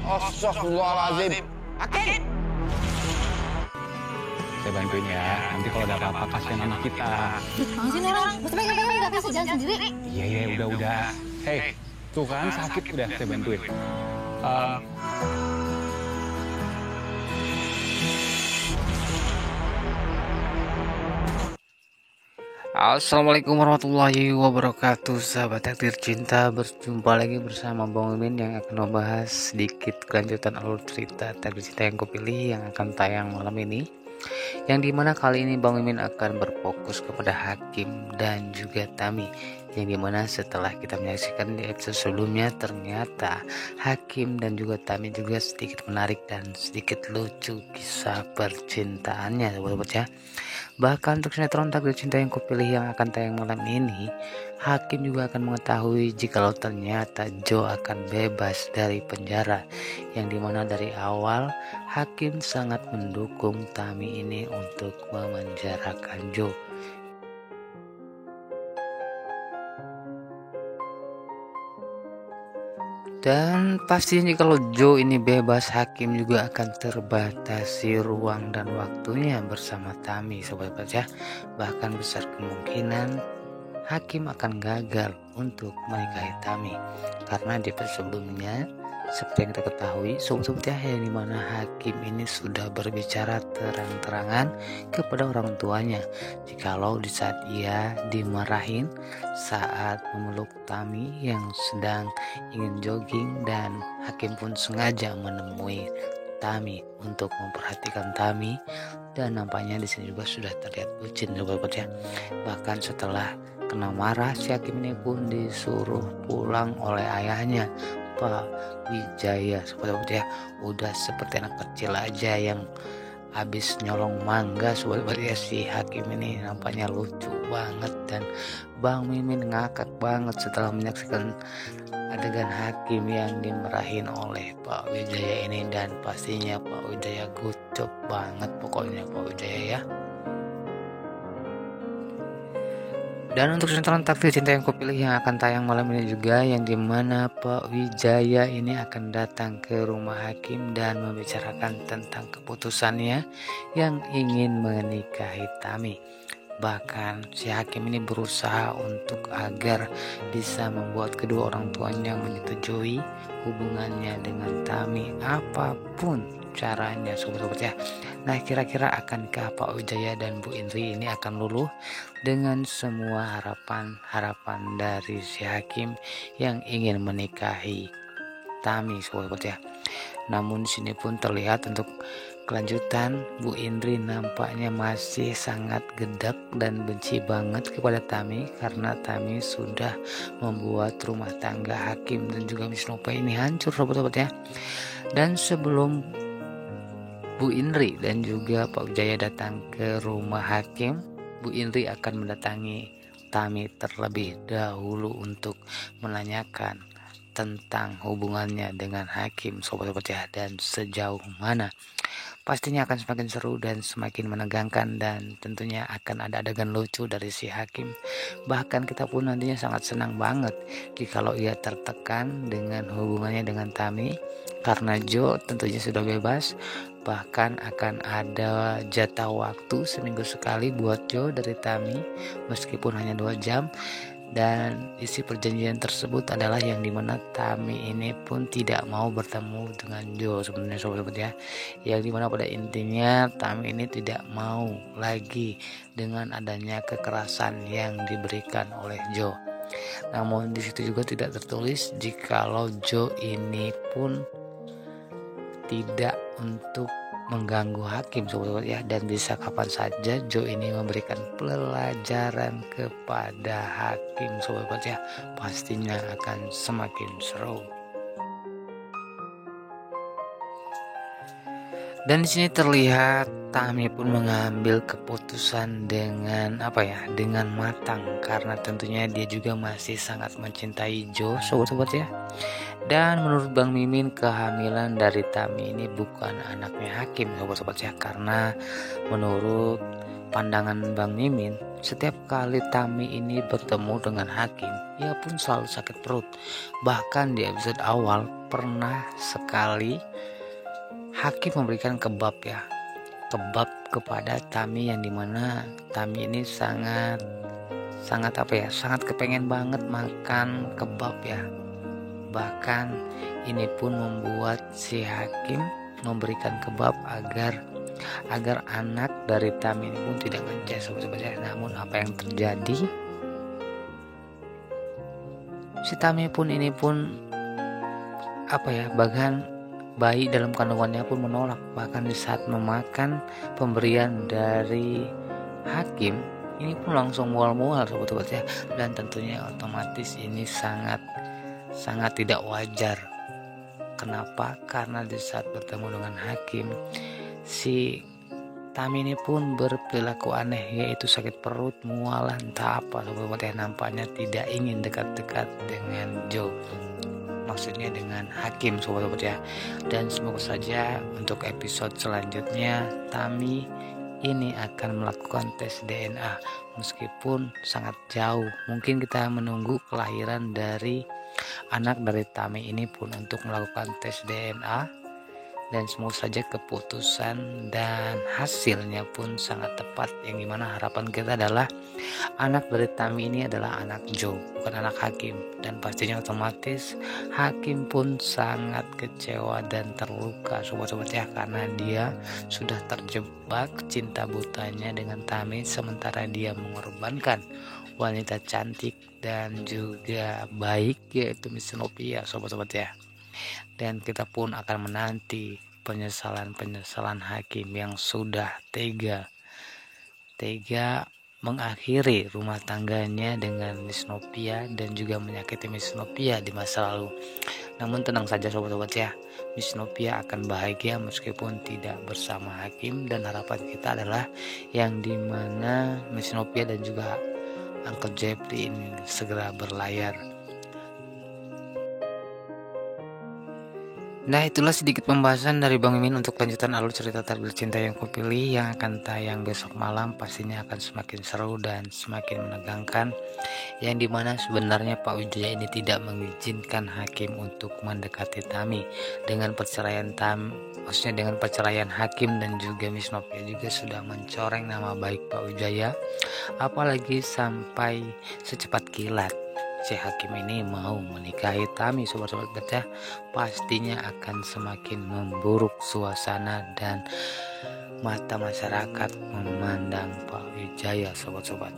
Astagfirullahaladzim. Hakim. Saya bantuin ya, nanti kalau ada apa-apa kasihan anak kita. Mana sih orang? Mesti pegang-pegang nggak bisa jalan sendiri. Iya, udah. Hei, tuh kan sakit udah, saya bantuin. Assalamualaikum warahmatullahi wabarakatuh, sahabat takdir cinta. Berjumpa lagi bersama Bang Mimin yang akan membahas sedikit kelanjutan alur cerita takdir cinta yang kupilih yang akan tayang malam ini, yang dimana kali ini Bang Mimin akan berfokus kepada Hakim dan juga Tami, yang dimana setelah kita menyaksikan di episode sebelumnya, ternyata Hakim dan juga Tami juga sedikit menarik dan sedikit lucu kisah percintaannya, sahabat-sahabat ya. Bahkan untuk sinetron takdir cinta yang kupilih yang akan tayang malam ini, Hakim juga akan mengetahui jikalau ternyata Joe akan bebas dari penjara, yang dimana dari awal Hakim sangat mendukung Tami ini untuk memenjarakan Joe. Dan pastinya kalau Joe ini bebas, Hakim juga akan terbatasi ruang dan waktunya bersama Tami, sobat ya. Bahkan besar kemungkinan Hakim akan gagal untuk menikahi Tami, karena di episode sebelumnya seperti yang kita ketahui sobat-sobat ya, yang dimana Hakim ini sudah berbicara terang-terangan kepada orang tuanya jikalau di saat ia dimarahin saat memeluk Tami yang sedang ingin jogging, dan Hakim pun sengaja menemui Tami untuk memperhatikan Tami, dan nampaknya di sini juga sudah terlihat bucin sobat ya. Bahkan setelah kena marah, si Hakim ini pun disuruh pulang oleh ayahnya, Pak Wijaya, sobat ya. Udah seperti anak kecil aja yang habis nyolong mangga, sobat ya. Si Hakim ini nampaknya lucu banget, dan Bang Mimin ngakak banget setelah menyaksikan adegan Hakim yang dimarahin oleh Pak Wijaya ini. Dan pastinya Pak Wijaya gucop banget pokoknya Pak Wijaya ya. Dan untuk sinetron takdir cinta yang kupilih yang akan tayang malam ini juga, yang dimana Pak Wijaya ini akan datang ke rumah Hakim dan membicarakan tentang keputusannya yang ingin menikahi Tami. Bahkan si Hakim ini berusaha untuk agar bisa membuat kedua orang tuanya menyetujui hubungannya dengan Tami apapun caranya, sobat-sobat ya. Nah, kira-kira akankah Pak Wijaya dan Bu Indri ini akan luluh dengan semua harapan dari si Hakim yang ingin menikahi Tami, sobat-sobat ya. Namun di sini pun terlihat untuk kelanjutan, Bu Indri nampaknya masih sangat gedek dan benci banget kepada Tami, karena Tami sudah membuat rumah tangga Hakim dan juga Miss Nopa ini hancur, sobat-sobat ya. Dan sebelum Bu Indri dan juga Pak Wijaya datang ke rumah Hakim, Bu Indri akan mendatangi Tami terlebih dahulu untuk menanyakan tentang hubungannya dengan Hakim, sobat-sobat ya, dan sejauh mana. Pastinya akan semakin seru dan semakin menegangkan, dan tentunya akan ada adegan lucu dari si Hakim. Bahkan kita pun nantinya sangat senang banget jikalau ia tertekan dengan hubungannya dengan Tami, karena Joe tentunya sudah bebas. Bahkan akan ada jatah waktu seminggu sekali buat Joe dari Tami, meskipun hanya 2 jam. Dan isi perjanjian tersebut adalah yang dimana Tami ini pun tidak mau bertemu dengan Joe sebenarnya, sobat ya. Yang dimana pada intinya Tami ini tidak mau lagi dengan adanya kekerasan yang diberikan oleh Joe. Namun di situ juga tidak tertulis jikalau Joe ini pun tidak untuk mengganggu Hakim, sobat ya, dan bisa kapan saja Joe ini memberikan pelajaran kepada Hakim, sobat ya. Pastinya akan semakin seru. Dan di sini terlihat Tami pun mengambil keputusan dengan dengan matang, karena tentunya dia juga masih sangat mencintai Joe, sobat-sobat ya. Dan menurut Bang Mimin, kehamilan dari Tami ini bukan anaknya Hakim, sobat-sobat ya, karena menurut pandangan Bang Mimin, setiap kali Tami ini bertemu dengan Hakim, ia pun selalu sakit perut. Bahkan di episode awal pernah sekali Hakim memberikan kebab kepada Tami, yang dimana Tami ini sangat kepengen banget makan kebab ya. Bahkan ini pun membuat si Hakim memberikan kebab agar anak dari Tami ini pun tidak ngeceh sobat-sobat ya. Namun apa yang terjadi, si Tami pun bahkan bayi dalam kandungannya pun menolak. Bahkan di saat memakan pemberian dari Hakim, ini pun langsung mual-mual sobat-sobat ya. Dan tentunya otomatis ini sangat tidak wajar. Kenapa? Karena di saat bertemu dengan Hakim, si Tami ini pun berperilaku aneh, yaitu sakit perut, mual, entah apa sobat-sobat ya. Nampaknya tidak ingin dekat-dekat dengan Joe, maksudnya dengan Hakim sobat-sobat ya. Dan semoga saja untuk episode selanjutnya Tami ini akan melakukan tes DNA, meskipun sangat jauh. Mungkin kita menunggu kelahiran dari anak dari Tami ini pun untuk melakukan tes DNA, dan semoga saja keputusan dan hasilnya pun sangat tepat, yang dimana harapan kita adalah anak dari Tami ini adalah anak Joe, bukan anak Hakim. Dan pastinya otomatis Hakim pun sangat kecewa dan terluka sobat-sobat ya, karena dia sudah terjebak cinta butanya dengan Tami, sementara dia mengorbankan wanita cantik dan juga baik, yaitu Miss Nopia sobat-sobat ya. Dan kita pun akan menanti penyesalan Hakim yang sudah tega mengakhiri rumah tangganya dengan Miss Nopia dan juga menyakiti Miss Nopia di masa lalu. Namun tenang saja sobat-sobat ya, Miss Nopia akan bahagia meskipun tidak bersama Hakim, dan harapan kita adalah yang dimana Miss Nopia dan juga Uncle Jeffrey ini segera berlayar. Nah, itulah sedikit pembahasan dari Bang Mimin untuk lanjutan alur cerita Takdir Cinta Yang Kupilih yang akan tayang besok malam. Pastinya akan semakin seru dan semakin menegangkan, yang dimana sebenarnya Pak Wijaya ini tidak mengizinkan Hakim untuk mendekati Tami. Dengan perceraian Hakim dan juga Miss Nopia juga sudah mencoreng nama baik Pak Wijaya, apalagi sampai secepat kilat si Hakim ini mau menikahi Tami sobat-sobat baca. Pastinya akan semakin memburuk suasana dan mata masyarakat memandang Pak Wijaya sobat-sobat.